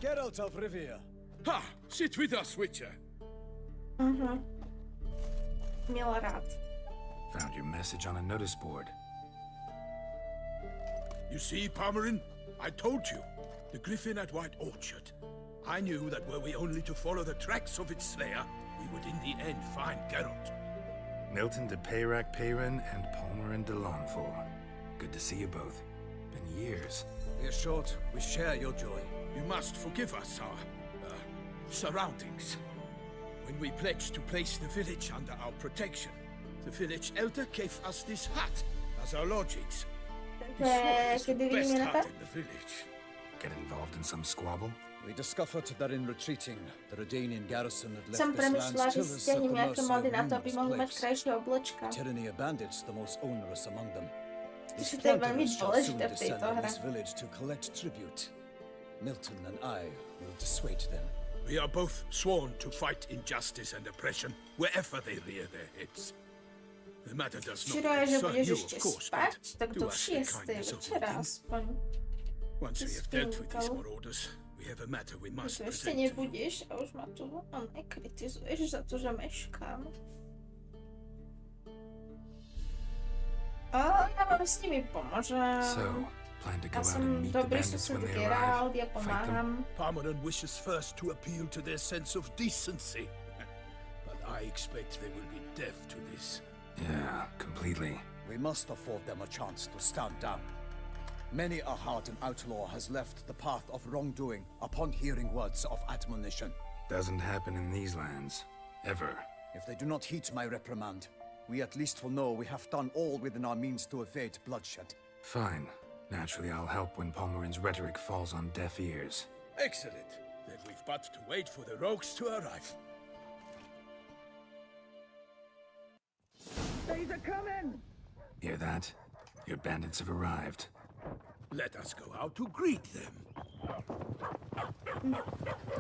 Geralt of Rivia. Ha! Sit with us, Witcher. Měla rád. Found your message on a notice board. You see, Palmerin, I told you. The griffin at White Orchard. I knew that were we only to follow the tracks of its slayer, we would in the end find Geralt. Milton de Peyrac Peyrin and Palmerin de Lawnfall. Good to see you both. Been years. We're short. We share your joy. You must forgive us our surroundings. When we pledged to place the village under our protection, the village elder gave us this hut as our lodgings. He swore it was the best hut in the village. Get involved in some squabble? We discovered that in retreating, the Redanian garrison had Jsem left this přemýšlela, land že tillers at stěhním the nějaké mercy mody of na to, aby numerous mohli mít blades. krajší oblečka. Tyranny of bandits, the most onerous among them. These To je velmi plunderers shall soon důležité v descend této on hře. this village to collect tribute. Milton and I will dissuade them. We are both sworn to fight injustice and oppression wherever they rear their heads. The matter does not Včera je, že concern budeš you, ještě of course, spát, but tak do do us the 6. kindness of večera leaving. aspoň. Once we have dealt with these Spínkou. marauders, we have a matter we must To ještě present to you. nebudeš a už ma tu nekritizuješ za to, že meškám. A já vám s nimi pomůžem. So, plan to go Já out and jsem meet the dobrý bandits sused when they Geralt, já arrive. Fight them. pomáhám. Palmerin wishes first to appeal to their sense of decency. But I expect they will be deaf to this. Yeah, completely. We must afford them a chance to stand down. Many a hardened outlaw has left the path of wrongdoing upon hearing words of admonition. Doesn't happen in these lands. Ever. If they do not heed my reprimand, we at least will know we have done all within our means to evade bloodshed. Fine. Naturally, I'll help when Palmerin's rhetoric falls on deaf ears. Excellent. Then we've but to wait for the rogues to arrive. They're coming! Hear that? Your bandits have arrived. Let us go out to greet them.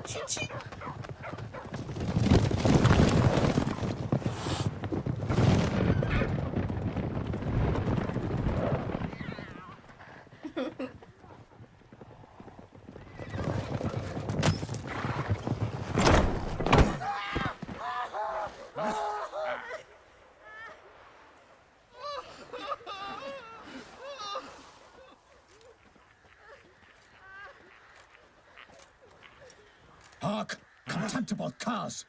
Či. Hark! Contemptible cars!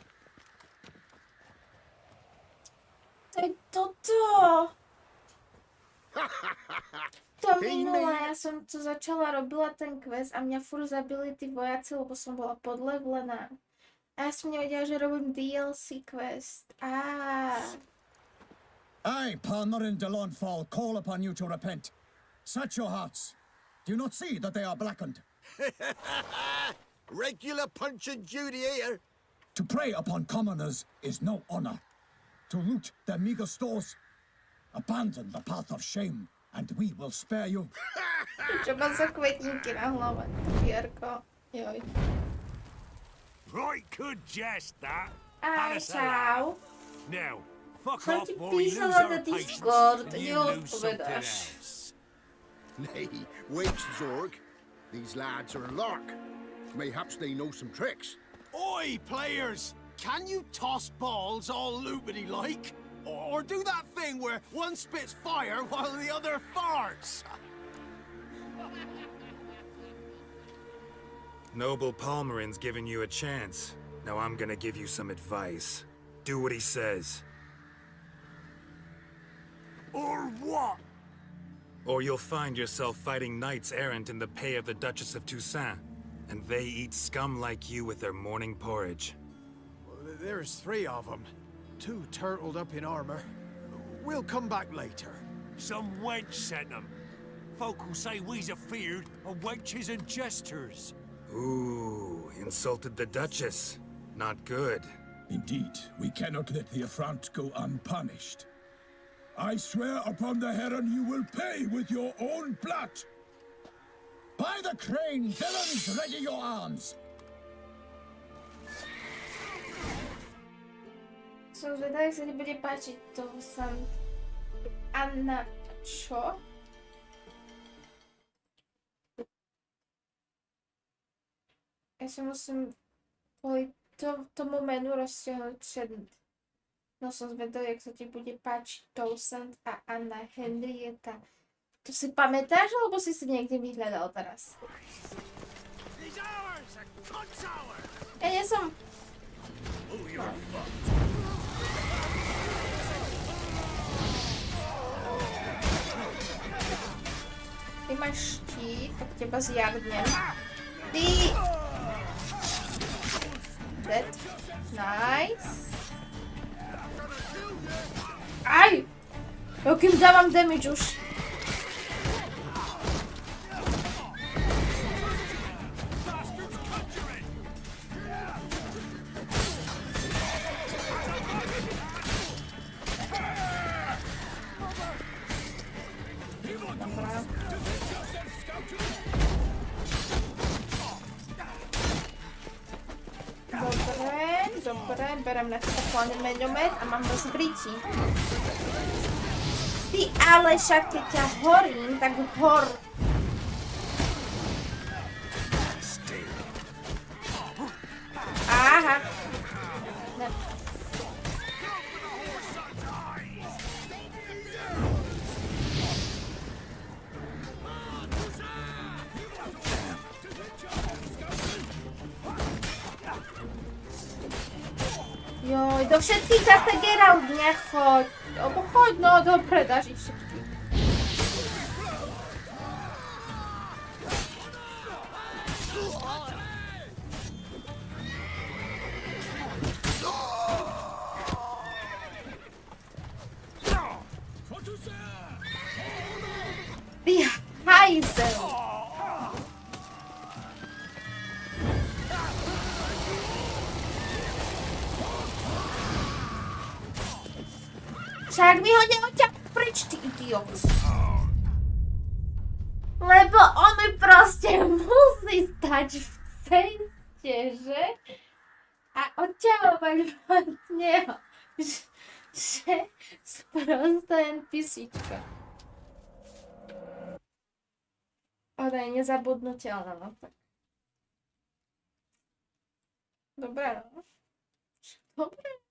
To je toto. To minule, já jsem to začala, robila ten quest a mě furt zabili ty vojáci, lebo jsem byla podlevlená. A já jsem nevěděla, že robím DLC quest. I, Palmerin de Lawnfall, call upon you to repent. Search your hearts. Do you not see that they are blackened? Regular punch and duty here. To prey upon commoners is no honor. To loot their meager stores, abandon the path of shame, and we will spare you. Třeba za květníky na hlavě, Jarko. Joj. Right good jest, that. Aj, čau. Now, fuck Jsem off ti or we lose písala our na patience Discord, and you jo, lose something odpovědáš. else. Nay, wait, Zorg. These lads are a lark. Mayhaps they know some tricks. Oi, players! Can you toss balls all loopity like? Or do that thing where one spits fire while the other farts? Noble Palmerin's giving you a chance. Now I'm gonna give you some advice. Do what he says, Or what? or you'll find yourself fighting knights errant in the pay of the Duchess of Toussaint, and they eat scum like you with their morning porridge. There's 3 of them. 2 turtled up in armor. We'll come back later. Some wench sent them. Folk who say we's afeard of wenches and jesters. Ooh, insulted the Duchess. Not good. Indeed, we cannot let the affront go unpunished. I swear upon the heron you will pay with your own blood. By the crane, villains, ready your arms! Som zvedavá, jak sa ti bude páčiť to sam. Anna, čo? Ja si musím kvôli tomu menu rozťahnuť trend. No som zvedavý, jak sa ti bude páčiť Toussaint a Anna Henrietta. To si pamätáš, alebo si niekde vyhľadal teraz? Ja nie som... No. Ty máš štít, tak teba zjagnem. Ty! Dead. Nice. Aj! Jakým dávam damage už. Dobre, berem na teba chváľne meňomet a mám ho zbríti. Ty ale však keď ťa horím, tak hor. Aha. Ne. Joj, do všetkých zase Geralt nechoď. Lebo choď, no dobre, dáš ich všetkých. Ty hajzel. Však mi ho neoťa preč, ty idiot. Lebo on mi proste musí stať v ceste, že? A odťahovať od neho. Že sprostá NPCčka. Ona je nezabudnutelná, no tak. Dobre, no. Dobre.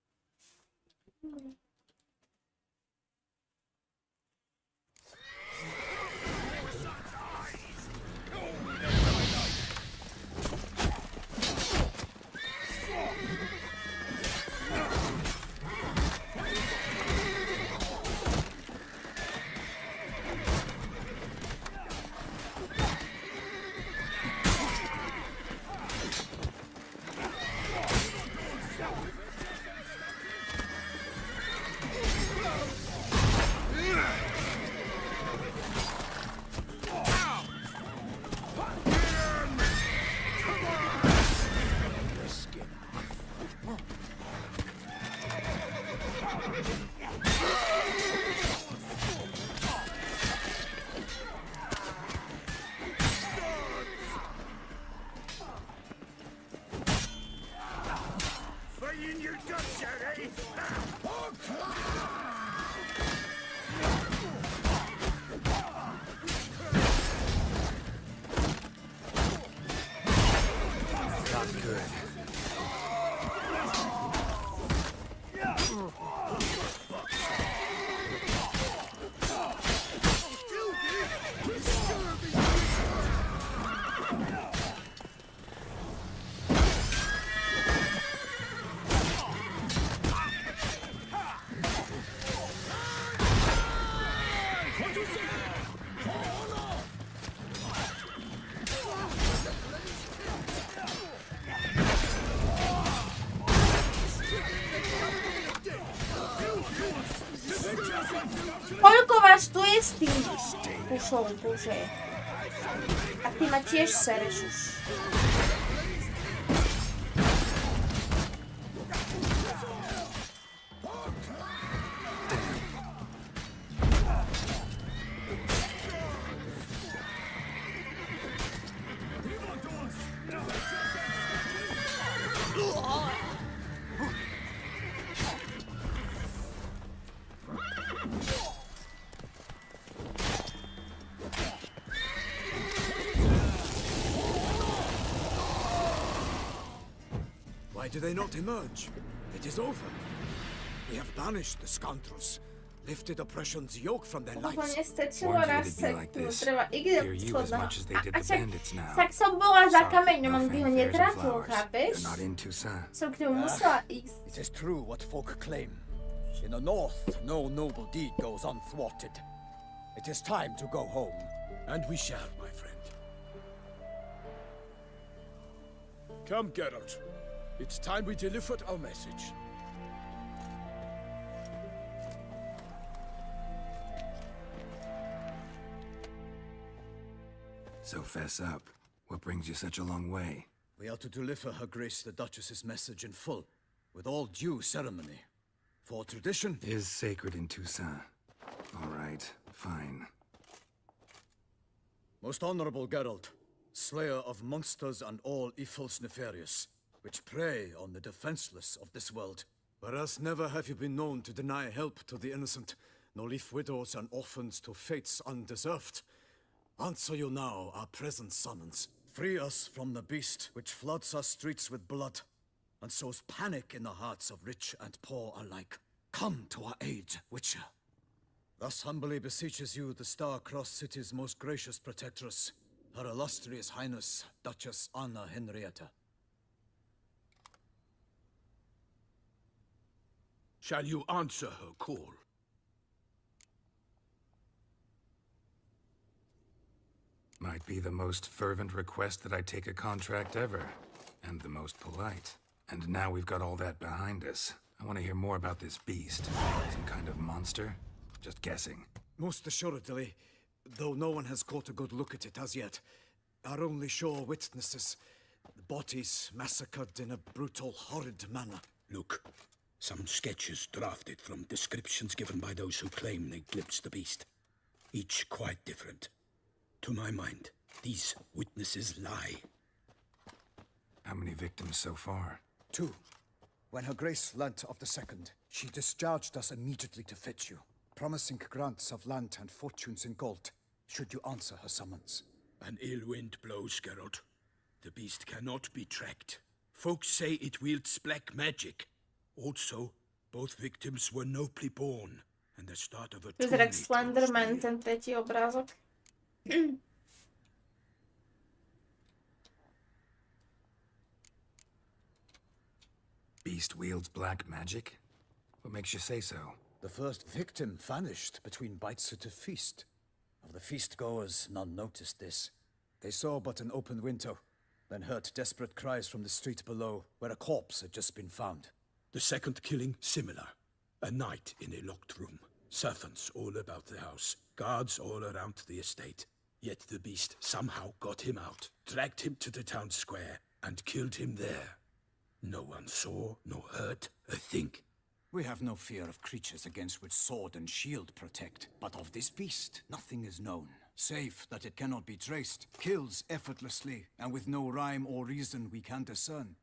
Koľko vás tu je s tým pušou, bože? A ty ma tiež sereš už. Why do they not emerge? It is over. We have banished the scoundrels, lifted oppression's yoke from their lives. Úplne stačilo Warned you raz it'd be like seknúť, this. treba Fear ignoriť you as much as they did the však, bandits now. však som bola za Sorry, kameňom, no on by ho fanfares and netrafil, flowers. chápeš? You're not in Toussaint. Som k ňomu musela ísť. It is true what folk claim. In the north, no noble deed goes unthwarted. It is time to go home. And we shall, my friend. Come, Geralt. It's time we delivered our message. So fess up. What brings you such a long way? We are to deliver Her Grace the Duchess's message in full, with all due ceremony. For tradition, Is sacred in Toussaint. All right, fine. most honorable Geralt, slayer of monsters and all evils nefarious, which prey on the defenseless of this world. Whereas never have you been known to deny help to the innocent, nor leave widows and orphans to fates undeserved. Answer you now our present summons. Free us from the beast which floods our streets with blood, and sows panic in the hearts of rich and poor alike. Come to our aid, Witcher. Thus humbly beseeches you the Star-Crossed City's most gracious protectress, Her Illustrious Highness, Duchess Anna Henrietta. Shall you answer her call? Might be the most fervent request that I take a contract ever, and the most polite. And now we've got all that behind us. I want to hear more about this beast. Some kind of monster? Just guessing. Most assuredly, though no one has caught a good look at it as yet. Our only sure witnesses, the bodies massacred in a brutal, horrid manner. Look, some sketches drafted from descriptions given by those who claim they glimpsed the beast. Each quite different. To my mind, these witnesses lie. How many victims so far? 2. When Her Grace learnt of the second, she discharged us immediately to fetch you, promising grants of land and fortunes in gold, should you answer her summons. An ill wind blows, Geralt. The beast cannot be tracked. Folks say it wields black magic. Also, both victims were nobly born, and the start of a Vyzerá jak Slenderman, ten tretí obrázok. Beast wields black magic? What makes you say so? The first victim vanished between bites at a feast. Of the feast-goers, none noticed this. They saw but an open window, then heard desperate cries from the street below, where a corpse had just been found. The second killing similar. A night in a locked room. Servants all about the house. Guards all around the estate. Yet the beast somehow got him out, dragged him to the town square, and killed him there. No one saw nor heard a thing. We have no fear of creatures against which sword and shield protect, but of this beast nothing is known, save that it cannot be traced, kills effortlessly, and with no rhyme or reason we can discern.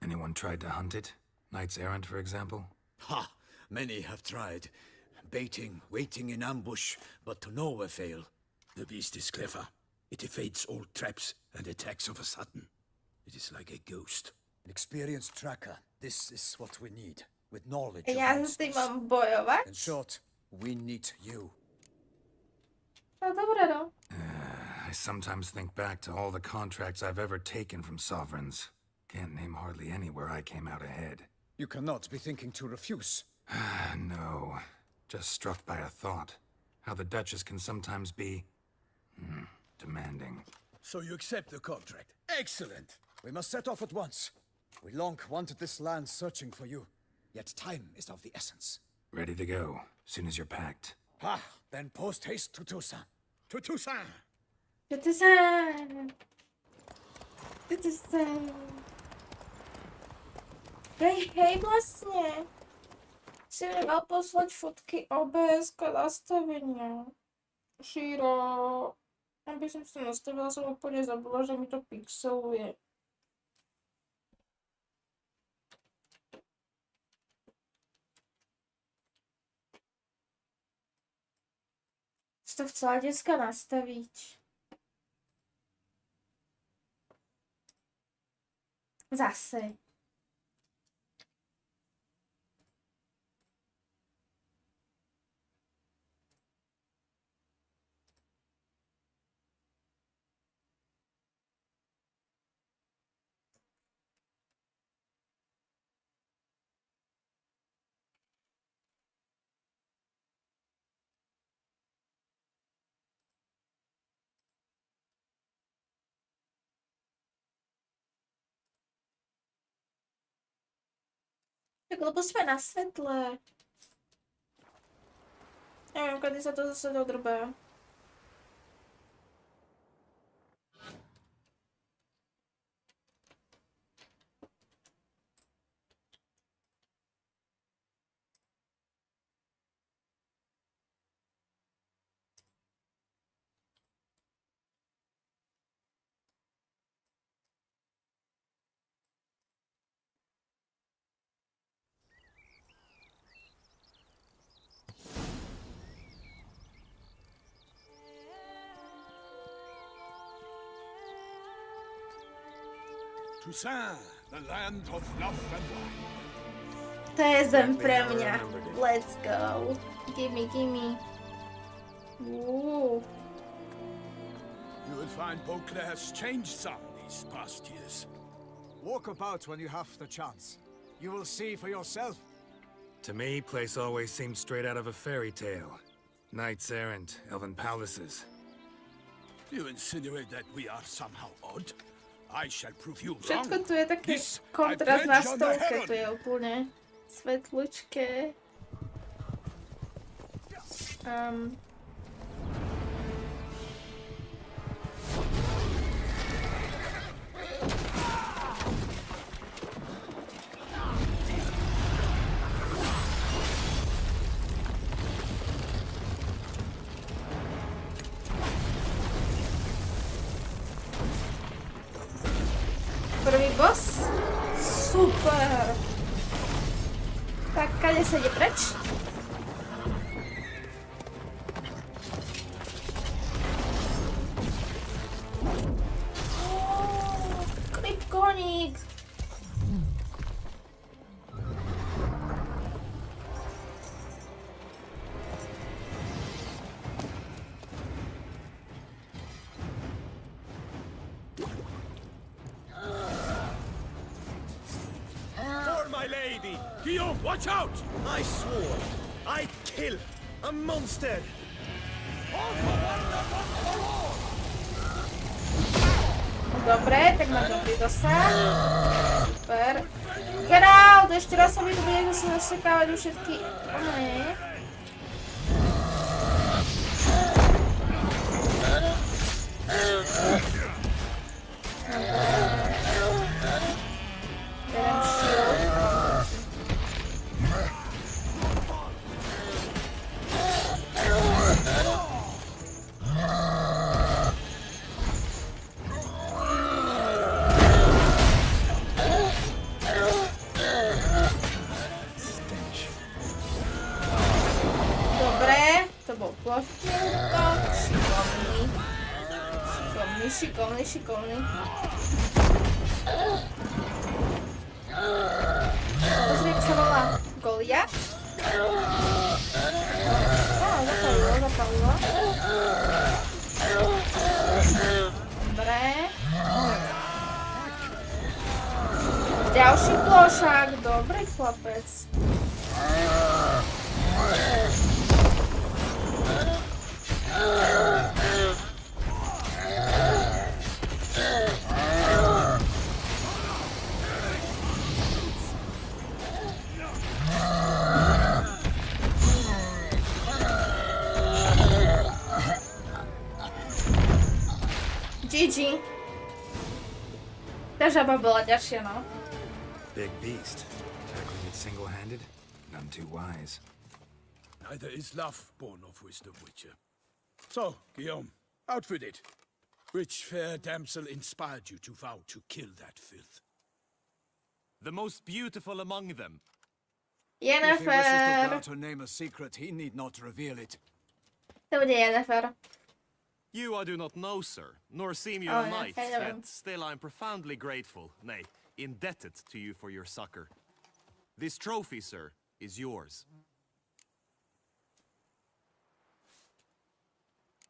Anyone tried to hunt it? Knights errant, for example? Ha! Many have tried. Baiting, waiting in ambush, but to no avail. The beast is clever. It evades all traps and attacks of a sudden. It is like a ghost. An experienced tracker, this is what we need, with knowledge of Ja s tým monsters. mám bojovať? In short, we need you. No dobre, no. I sometimes think back to all the contracts I've ever taken from sovereigns. Can't name hardly any where I came out ahead. You cannot be thinking to refuse. No. Just struck by a thought. How the Duchess can sometimes be... demanding. So you accept the contract. Excellent! We must set off at once. We long wanted this land searching for you, yet time is of the essence. Ready to go, soon as you're packed. Ha! Then post haste to Toussaint. To Toussaint! Citizen! Citizen! Hej, vlastne. Si mi mal poslať fotky OBS-ka nastavenia. Šíro. Aby som si to nastavila, som úplne zabula, že mi to pixeluje. Si to chcela dneska nastaviť. Zase. Tak lebo sme na svetle. Neviem, kedy sa to zase dodrbá. Toussaint, the land of love and wine. To je zem pre mňa. Let's go. Gimme, gimme. Ooh. You will find Beauclair has changed some these past years. Walk about when you have the chance. You will see for yourself. To me, place always seemed straight out of a fairy tale. Knights errant, elven palaces. You insinuate that we are somehow odd? I shall prove you wrong. Všetko tu je také This I kontrast na pledge on the stovke, heron. tu je úplne svetlučké. Prvý boss? Super! Tak, kade sa ide preč? Krypkoník! For my lady! Guillaume, watch out! I swore I'd kill a monster. Dobre, tak mám dobrý dosah. Super. Geralt, ešte raz sa mi tu bude zase zasekávať už všetky... Oné. Berem shield. Dobre, to bol plošný útok. Šikovný. Pozri, jak sa volá Goliat. Zapalilo. Dobre. Ďalší plošák, dobrý chlapec. GG. Ta žaba bola ťažšia, no. Big beast. Tackling it single-handed? None too wise. Neither is love born of wisdom, Witcher. So, Guillaume, outfitted. Which fair damsel inspired you to vow to kill that filth? The most beautiful among them. If he wishes to Yennefer. grant her name a secret, he need not reveal it. To bude Yennefer. You I do not know, sir, nor seem you Oh, a yeah, knight, I know. yet still I am profoundly grateful, nay, indebted to you for your succor. This trophy, sir, is yours.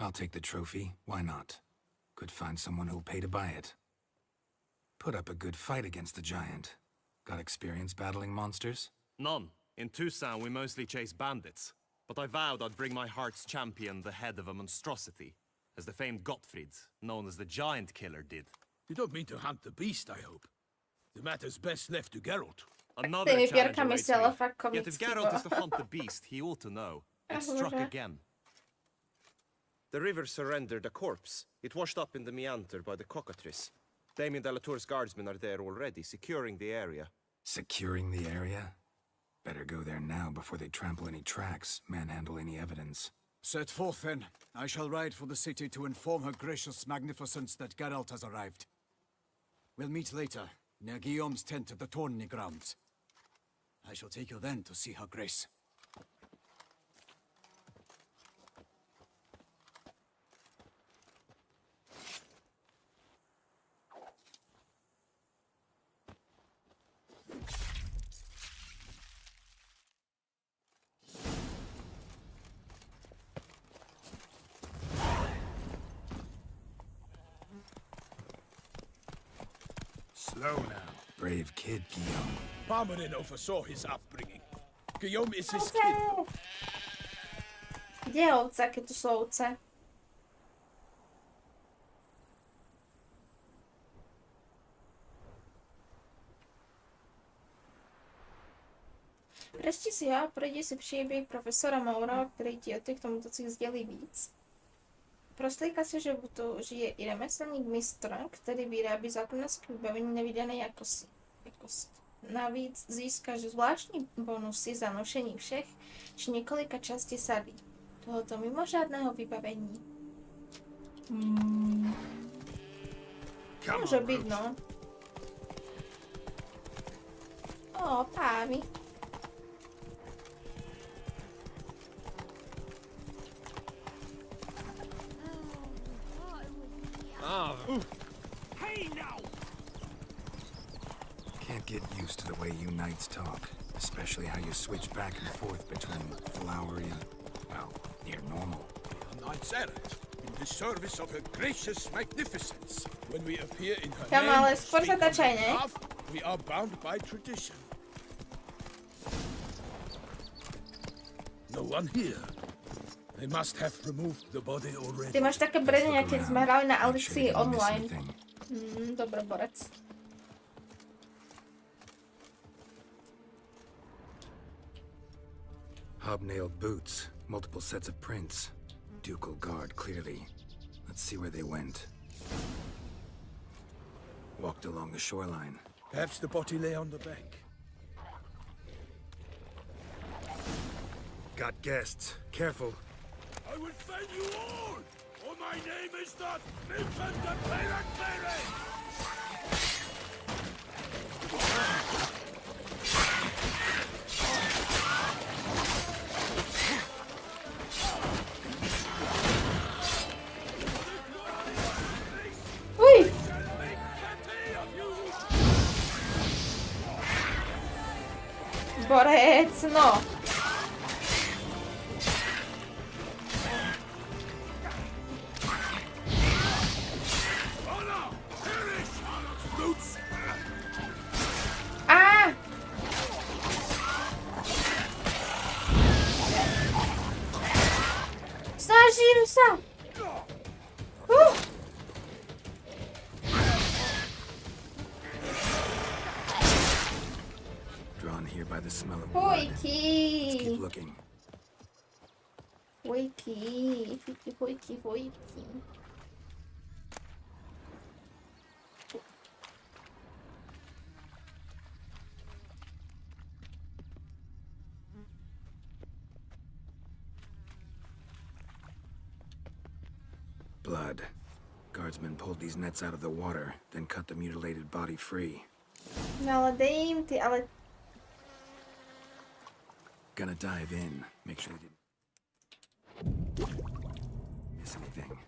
I'll take the trophy. Why not? Could find someone who'll pay to buy it. Put up a good fight against the giant. Got experience battling monsters? None. In Tucson, we mostly chase bandits. But I vowed I'd bring my heart's champion the head of a monstrosity, as the famed Gottfried, known as the Giant Killer, did. You don't mean to hunt the beast, I hope. The matter's best left to Geralt. Another Tymi challenge pierkami awaits se ale me. fakt Yet if komický, Geralt is bo. to hunt the beast, he ought to know. It struck Bože. again. The river surrendered a corpse. It washed up in the meander by the cockatrice. Damien Delatour's guardsmen are there already, securing the area. Securing the area? Better go there now before they trample any tracks, manhandle any evidence. Set forth, then. I shall ride for the city to inform her gracious magnificence that Geralt has arrived. We'll meet later, near Guillaume's tent at the tourney grounds. I shall take you then to see her grace. Slow now. Brave kid, Guillaume. Parmanin oversaw his upbringing. Guillaume is his Ovce! kin. Kde je ovca, keď tu sú ovce? Prečti si ho a projdi si příběh profesora Maura, který ti o těchto mutacích sdělí víc. Proslýka se, že tu žije i remeslník mistr, který vyrábí zákonnické vybavení nevídané jakosti. Navíc získáš zvláštní bonusy za nošení všech či několika částí sady tohoto mimořádného vybavení. Může být, no. O, pávy. Hey now! Can't get used to the way you knights talk, especially how you switch back and forth between flowery and, well, near normal. A knight's errant, in the service of her gracious magnificence. When we appear in her Kam name, ale or skôr speak sa on tačaj, her ne? behalf, we are bound by tradition. No one here. They must have removed the body already. Ty máš také brnenia, keď sme hrali na Make sure Alixii you don't miss online. anything. Dobre, borec. Hobnailed boots, multiple sets of prints. Ducal guard, clearly. Let's see where they went. Walked along the shoreline. Perhaps the body lay on the bank. Got guests. Careful. I will fend you all, or my name is not Milton the Pirate. Uj! Borec, no. A! Snažím sa! Drawn here by the smell of blood. Let's Hojky! keep looking. Hojky, hojky. Blood. Guardsmen pulled these nets out of the water, then cut the mutilated body free. No ale dej im ty, ale Gonna dive in. Make sure they didn't miss anything.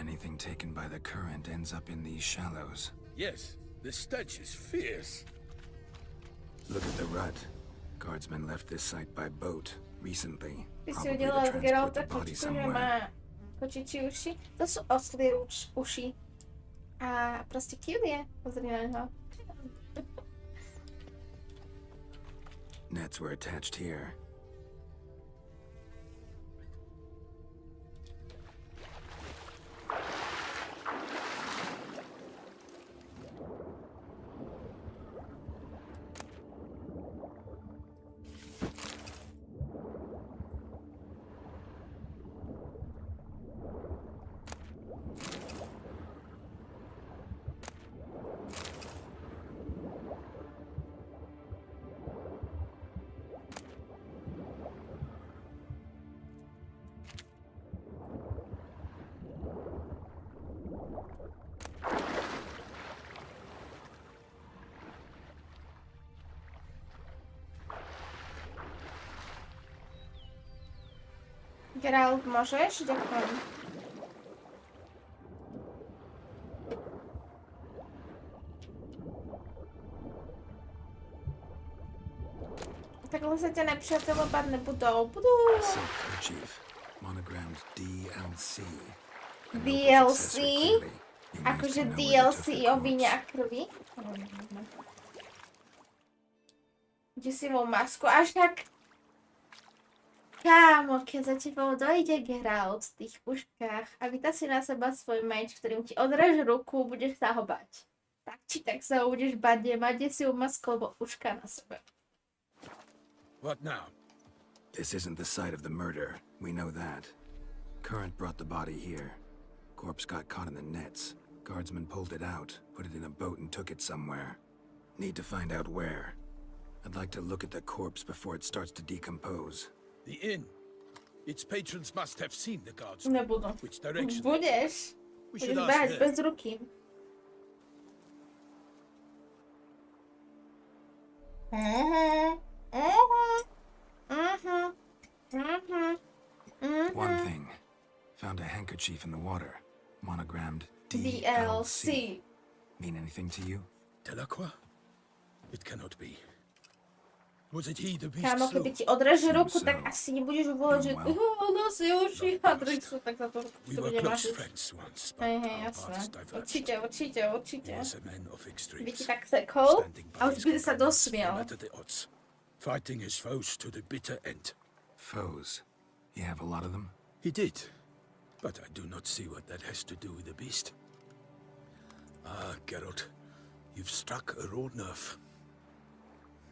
Anything taken by the current ends up in these shallows. Yes, the stench is fierce. Look at the rut. Guardsmen left this site by boat recently. Ty si Probably to udělal transport Geralta the body kočku, že somewhere. má kočičí uši. To sú oslí uši. A proste cute je. Pozri na neho. Nets were attached here. Geralt, môžeš? Ďakujem. Takhle se tě nepřátelovat nebudou. Silk kerchief, monogrammed DLC. DLC? Akože DLC o víně a krvi? Děsivou masku, až tak... Kámo, keď za tebou dojde Geralt v tých puškách a vytá si na seba svoj meč, ktorým ti odreže ruku, budeš sa ho bať. Tak či tak sa ho budeš bať, mať desivú masku alebo puška na sebe. What now? This isn't the site of the murder. We know that. Current brought the body here. Corpse got caught in the nets. Guardsmen pulled it out, put it in a boat and took it somewhere. Need to find out where. I'd like to look at the corpse before it starts to decompose. The inn. Its patrons must have seen the guards. Nebudú. Which direction? Budeš. We Budeš should ask behať her. bez ruky. One thing. Found a handkerchief in the water. Monogrammed DLC. DLC. Mean anything to you? Delacroix? It cannot be. Was it he, the beast? Kámo, slew? keby ti odreže Seems ruku, so. tak asi nebudeš volať, že nosí uši a drýcu, tak za to We to were bude close mažiť. friends once, but Hej, our jasné. paths diverged. Určite. He was a man of By ti extremes, tak sekol standing a by už his by sa companions, no dosmiel. matter the odds, fighting his foes to the bitter end. Foes. You have a lot of them? He did, but I do not see what that has to do with the beast. Ah, Geralt, you've struck a raw nerve.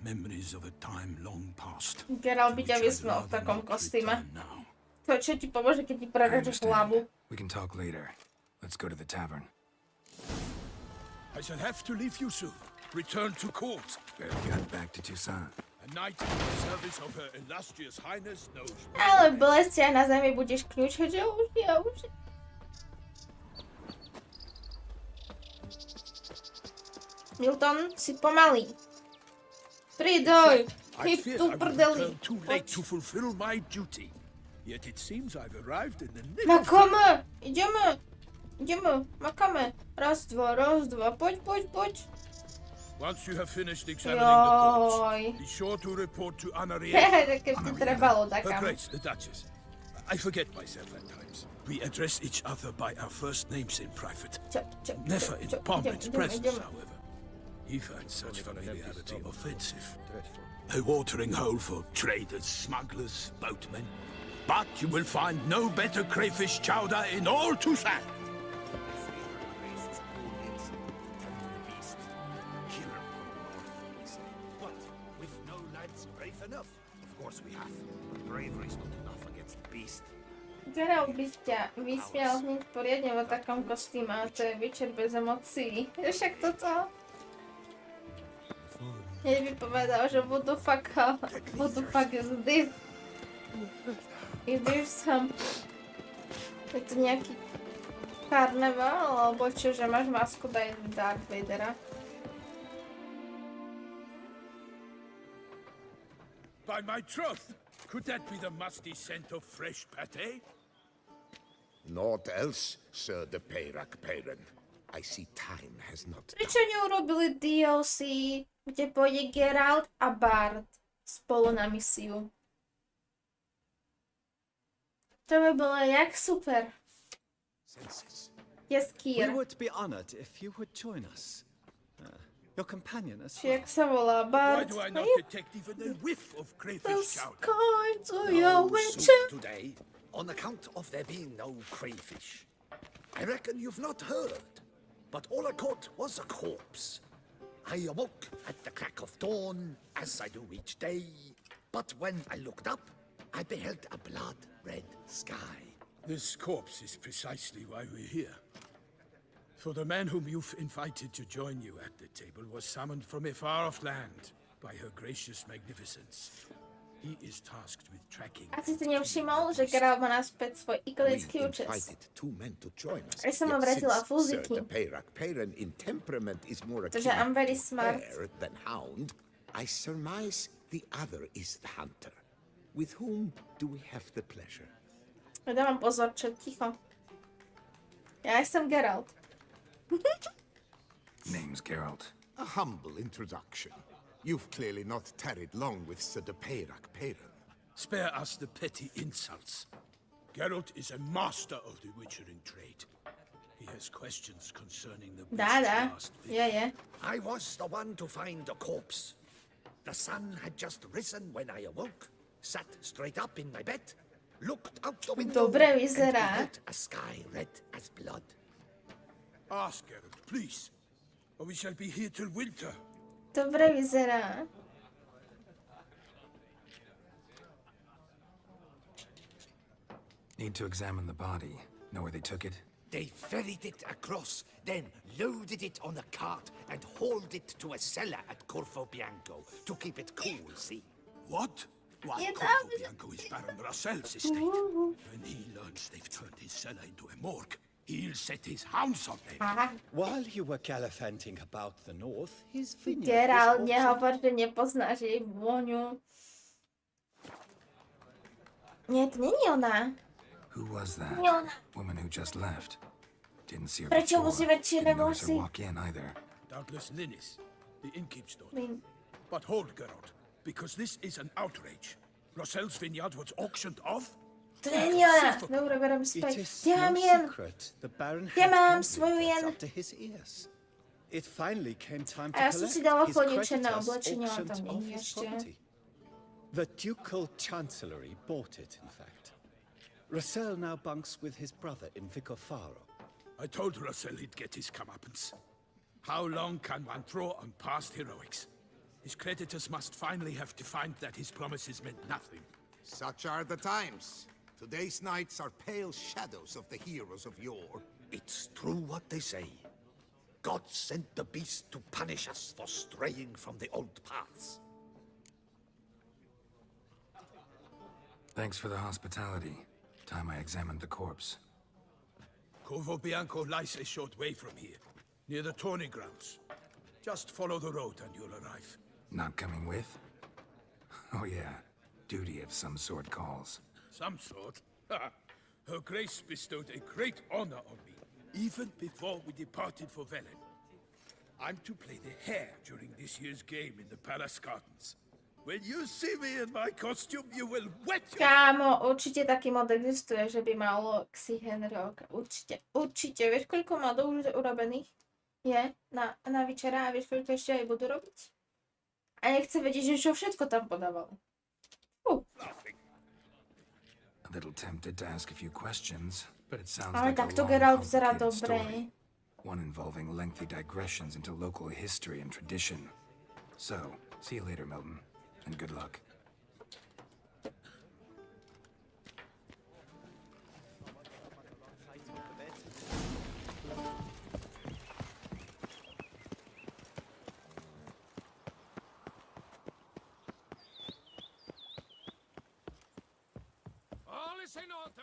Memories of a time long past. Geralt by to ťa which I'd vysnul v rather takom not kostýme. return now. To, čo ti pomôže, keď ti I prerežeš understand. hlavu. We can talk later. Let's go to the tavern. I shall have to leave you soon. Return to court. Better get back to Toussaint. A knight in the service of her illustrious highness knows. Ale v bolestiach na zemi budeš kľúčať, že už. Milton, si pomalý. Pridoj! I Hyb fear tu I will prdeli. return too late to Poď. fulfill my duty. Yet it seems I've arrived in the nick of time. Makame! Ideme. Makame. Raz, dva. Poď. Once you have finished examining the corpse, Joj. be sure to report to Anariel. Tak keď ti trebalo, Her takam. Grace, the Duchess. I forget myself at times. We address each other by our first names in private. Never in Parliament's presence, however. He finds such familiarity offensive. A watering hole for traders, smugglers, boatmen. But you will find no better crayfish chowder in all Toussaint. But with no lads brave enough? Of course we have. But bravery's not enough against the beast. Geralt by ťa vysmial hneď poriadne v takom kostýme, a to je večer bez emócií. Však toto. Hneď by povedal, že what the fuck is this? Is there some... Je to nejaký karneval, alebo čo, že máš masku Darth Vadera? By my troth, could that be the musty scent of fresh pate? Naught else, Sir de Peyrak-Peyran. I see time has not... Prečo neurobili DLC, kde pôjde Geralt a Bard spolu na misiu? To by bolo jak super. Yes, We Kier. would be honored if you would join us. Your companion as Či well. jak sa volá Why Bard? do I not detect even a whiff of The crayfish chowder? skies are No your soup winter. today, on account of there being no crayfish. I reckon you've not heard, but all I caught was a corpse. I awoke at the crack of dawn, as I do each day, but when I looked up, I beheld a blood-red sky. This corpse is precisely why we're here. For the man whom you've invited to join you at the table was summoned from a far-off land by her gracious magnificence. He is tasked with tracking... Asi si nevšimol, že Geralt má naspäť svoj We ikonický účes. invited two men to join us. Aj som Yet vrátila since fúziky. Sir de Peyrak-Peyran in temperament is more akin Pretože I'm very to smart. hare than hound, I surmise the other is the hunter. With whom do we have the pleasure? Ja dávam pozor, čo ticho. Ja som Geralt. Name's Geralt. A humble introduction. You've clearly not tarried long with Sir de Peyrak-Peyran. Spare us the petty insults. Geralt is a master of the witchering trade. He has questions concerning the Dá, beast's dá. last Je. I was the one to find the corpse. The sun had just risen when I awoke, sat straight up in my bed, looked out the window, Dobre and vyzerá. beheld a sky red as blood. Ask Geralt, please, or we shall be here till winter. Dobre vyzerá. Need to examine the body. Know where they took it? They ferried it across, then loaded it on a cart and hauled it to a cellar at Corvo Bianco to keep it cool, see? What? Why, Yeah, Corvo that- Bianco is Baron Russell's estate. Uhu. When he learns they've turned his cellar into a morgue, he'll set his hounds on them. Aha. While you were gallivanting about the north, his vineyard Geralt, was nehovor, že nepoznáš jej vôňu. Nie, to není ona. Who was that? Nie ona. Woman who just left. Didn't see her Prečo before. musí mať čierne Didn't notice her vlasy? walk in either. Doubtless Linnis, the innkeep's daughter. Lin. But hold, Geralt, because this is an outrage. Russell's vineyard was auctioned off? To není ona. Dobre, berem It späť. is Kde mám no jen? secret the Baron Ja had mám gambling svoju debts jen. up to his ears. It finally came time to A ja som collect. si dala His choničené creditors oblečenie, ale auctioned tam off není his ešte. property. The ducal chancellery bought it, in fact. Russell now bunks with his brother in Vicofaro. I told Russell he'd get his comeuppance. How long can one throw on past heroics? His creditors must finally have to find that his promises meant nothing. Such are the times. Today's knights are pale shadows of the heroes of yore. It's true what they say. God sent the beast to punish us for straying from the old paths. Thanks for the hospitality. Time I examined the corpse. Corvo Bianco lies a short way from here, near the tourney grounds. Just follow the road and you'll arrive. Not coming with? Oh yeah, duty of some sort calls. Some sort. Her Grace bestowed a great honor on me, even before we departed for Velen. I'm to play the hare during this year's game in the palace gardens. When you see me in my costume, you will wet your... Kámo, určite taký mod existuje, že by malo Xi Henryok. Určite, určite. Vieš, koľko modov už urobených je na večera a vieš, koľko ešte aj budú robiť? A nechce vedieť, že čo všetko tam podávali. A little tempted to ask a few questions, but it sounds Ale like a takto long, Geralt vyzerá complicated dobre. story. One involving lengthy digressions into local history and tradition. So, see you later, Milton, and good luck. All is in order.